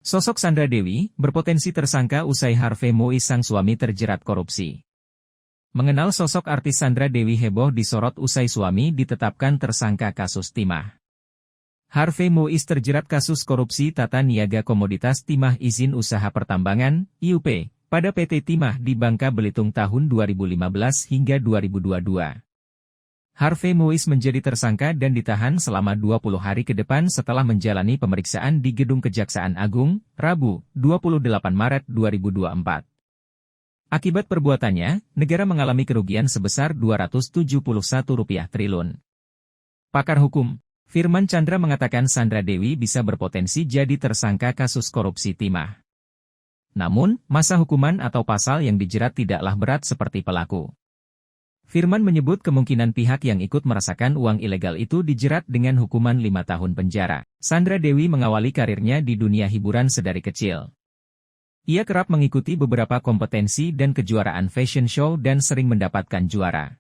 Sosok Sandra Dewi berpotensi tersangka usai Harvey Mois sang suami terjerat korupsi. Mengenal sosok artis Sandra Dewi heboh disorot usai suami ditetapkan tersangka kasus timah. Harvey Mois terjerat kasus korupsi tata niaga komoditas timah izin usaha pertambangan (IUP) pada PT Timah di Bangka Belitung tahun 2015 hingga 2022. Harvey Mois menjadi tersangka dan ditahan selama 20 hari ke depan setelah menjalani pemeriksaan di Gedung Kejaksaan Agung, Rabu, 28 Maret 2024. Akibat perbuatannya, negara mengalami kerugian sebesar Rp271 triliun. Pakar hukum, Firman Chandra mengatakan Sandra Dewi bisa berpotensi jadi tersangka kasus korupsi timah. Namun, masa hukuman atau pasal yang dijerat tidaklah berat seperti pelaku. Firman menyebut kemungkinan pihak yang ikut merasakan uang ilegal itu dijerat dengan hukuman 5 tahun penjara. Sandra Dewi mengawali karirnya di dunia hiburan sedari kecil. Ia kerap mengikuti beberapa kompetensi dan kejuaraan fashion show dan sering mendapatkan juara.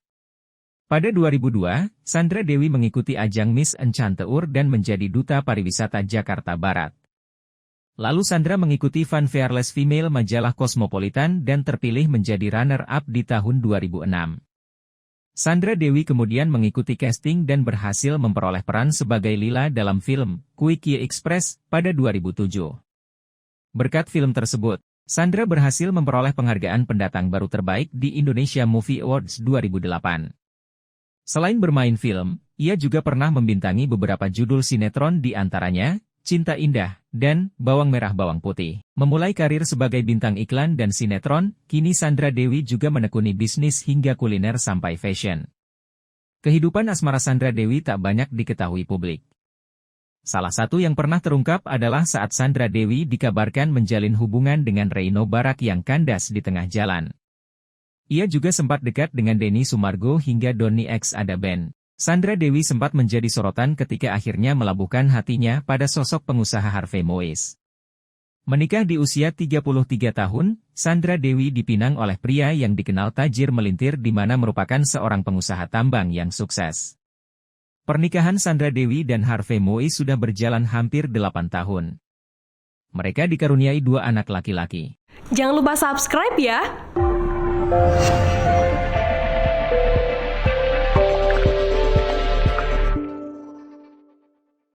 Pada 2002, Sandra Dewi mengikuti ajang Miss Enchanteur dan menjadi duta pariwisata Jakarta Barat. Lalu Sandra mengikuti Fun Fearless Female majalah Cosmopolitan dan terpilih menjadi runner-up di tahun 2006. Sandra Dewi kemudian mengikuti casting dan berhasil memperoleh peran sebagai Lila dalam film Quickie Express pada 2007. Berkat film tersebut, Sandra berhasil memperoleh penghargaan pendatang baru terbaik di Indonesia Movie Awards 2008. Selain bermain film, ia juga pernah membintangi beberapa judul sinetron di antaranya Cinta Indah, dan Bawang Merah Bawang Putih. Memulai karir sebagai bintang iklan dan sinetron, kini Sandra Dewi juga menekuni bisnis hingga kuliner sampai fashion. Kehidupan asmara Sandra Dewi tak banyak diketahui publik. Salah satu yang pernah terungkap adalah saat Sandra Dewi dikabarkan menjalin hubungan dengan Reino Barak yang kandas di tengah jalan. Ia juga sempat dekat dengan Denny Sumargo hingga Donny X Adaben. Sandra Dewi sempat menjadi sorotan ketika akhirnya melabuhkan hatinya pada sosok pengusaha Harvey Mois. Menikah di usia 33 tahun, Sandra Dewi dipinang oleh pria yang dikenal tajir melintir di mana merupakan seorang pengusaha tambang yang sukses. Pernikahan Sandra Dewi dan Harvey Mois sudah berjalan hampir 8 tahun. Mereka dikaruniai 2 anak laki-laki. Jangan lupa subscribe ya!